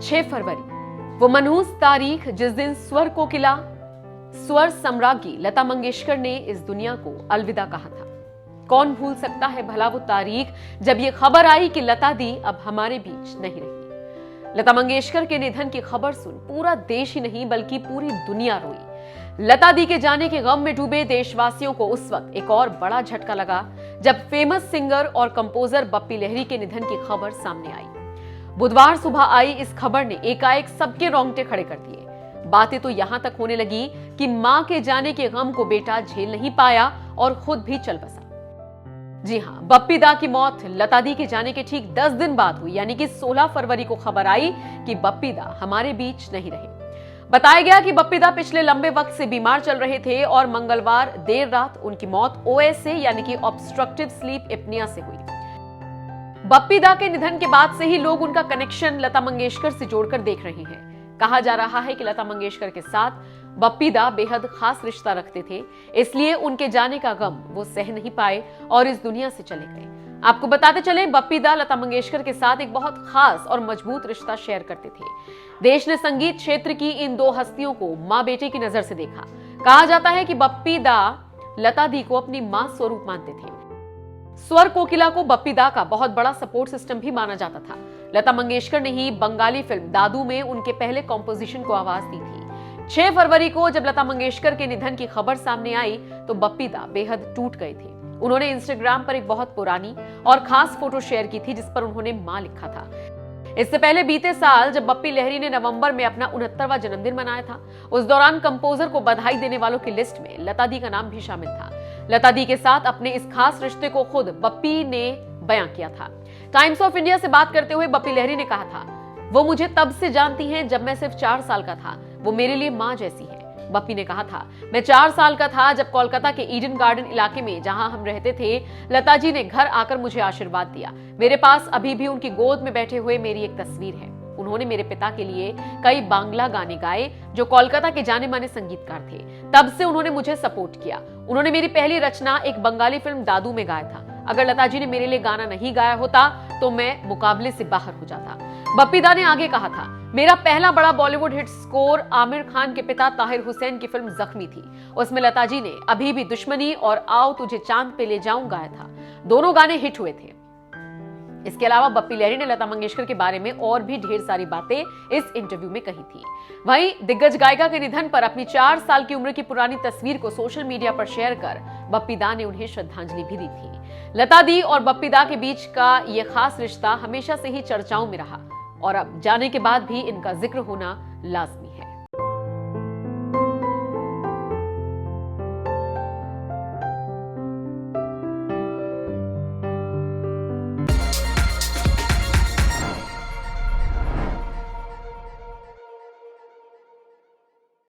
6 फरवरी, वो मनहूस तारीख जिस दिन स्वर कोकिला, स्वर सम्राज्ञी लता मंगेशकर ने इस दुनिया को अलविदा कहा था। कौन भूल सकता है भला वो तारीख जब ये खबर आई कि लता दी अब हमारे बीच नहीं रही। लता मंगेशकर के निधन की खबर सुन पूरा देश ही नहीं बल्कि पूरी दुनिया रोई। लता दी के जाने के गम में डूबे देशवासियों को उस वक्त एक और बड़ा झटका लगा जब फेमस सिंगर और कंपोजर बप्पी लहरी के निधन की खबर सामने आई। बुधवार सुबह आई इस खबर ने एकाएक सबके रोंगटे खड़े कर दिए। बातें तो यहां तक होने लगी कि मां के जाने के गम को बेटा झेल नहीं पाया और खुद भी चल बसा। जी हां, बप्पी दा की मौत लता दी के जाने के ठीक 10 दिन बाद हुई, यानी कि 16 फरवरी को खबर आई कि बप्पी दा हमारे बीच नहीं रहे। बताया गया कि बप्पी दा पिछले लंबे वक्त से बीमार चल रहे थे और मंगलवार देर रात उनकी मौत ओएस से यानी कि ऑब्स्ट्रक्टिव स्लीप एपनिया से हुई। बप्पी दा के निधन के बाद से ही लोग उनका कनेक्शन लता मंगेशकर से जोड़कर देख रहे हैं। कहा जा रहा है कि लता मंगेशकर के साथ बप्पी दा बेहद खास रिश्ता रखते थे, इसलिए उनके जाने का गम वो सह नहीं पाए और इस दुनिया से चले गए। आपको बताते चलें, बप्पी दा लता मंगेशकर के साथ एक बहुत खास और मजबूत रिश्ता शेयर करते थे। देश ने संगीत क्षेत्र की इन दो हस्तियों को मां बेटे की नजर से देखा। कहा जाता है कि बप्पी दा लता दी को अपनी मां स्वरूप मानते थे। स्वर कोकिला को बप्पी दा का बहुत बड़ा सपोर्ट सिस्टम भी माना जाता था। लता मंगेशकर ने ही बंगाली फिल्म दादू में उनके पहले कॉम्पोजिशन को आवाज दी थी। 6 फरवरी को जब लता मंगेशकर के निधन की खबर सामने आई तो बप्पी दा बेहद टूट गए थे। उन्होंने इंस्टाग्राम पर एक बहुत पुरानी और खास फोटो शेयर की थी जिस पर उन्होंने मां लिखा था। इससे पहले बीते साल जब बप्पी लहरी ने नवंबर में अपना 69वां जन्मदिन मनाया था, उस दौरान कंपोजर को बधाई देने वालों की लिस्ट में लता दी का नाम भी शामिल था। लता दी के साथ अपने इस खास रिश्ते को खुद बप्पी ने बयां किया था। टाइम्स ऑफ इंडिया से बात करते हुए बप्पी लहरी ने कहा था, वो मुझे तब से जानती हैं जब मैं सिर्फ 4 साल का था। वो मेरे लिए मां जैसी है। बप्पी ने कहा था, मैं 4 साल का था जब कोलकाता के ईडन गार्डन इलाके में जहां हम रहते थे, लता जी ने घर आकर मुझे आशीर्वाद दिया। मेरे पास अभी भी उनकी गोद में बैठे हुए मेरी एक तस्वीर है। उन्होंने मेरे पिता के लिए कई बांग्ला गाने गाए जो कोलकाता के जाने माने संगीतकार थे। तब से उन्होंने मुझे सपोर्ट किया। उन्होंने मेरी पहली रचना एक बंगाली फिल्म दादू में गाया था। अगर लता जी ने मेरे लिए गाना नहीं गाया होता तो मैं मुकाबले से बाहर हो जाता। बप्पी दा ने आगे कहा था, मेरा पहला बड़ा बॉलीवुड हिट स्कोर आमिर खान के पिता ताहिर हुसैन की फिल्म जख्मी थी। उसमें लता जी ने अभी भी दुश्मनी और आओ तुझे चांद पे ले जाऊं गाया था। दोनों गाने हिट हुए थे। इसके अलावा बप्पी लहरी ने लता मंगेशकर के बारे में और भी ढेर सारी बातें इस इंटरव्यू में कही थी। वहीं दिग्गज गायिका के निधन पर अपनी 4 साल की उम्र की पुरानी तस्वीर को सोशल मीडिया पर शेयर कर बप्पी दा ने उन्हें श्रद्धांजलि भी दी थी। लता दी और बप्पी दा के बीच का यह खास रिश्ता हमेशा से ही चर्चाओं में रहा और अब जाने के बाद भी इनका जिक्र होना लाजमी है।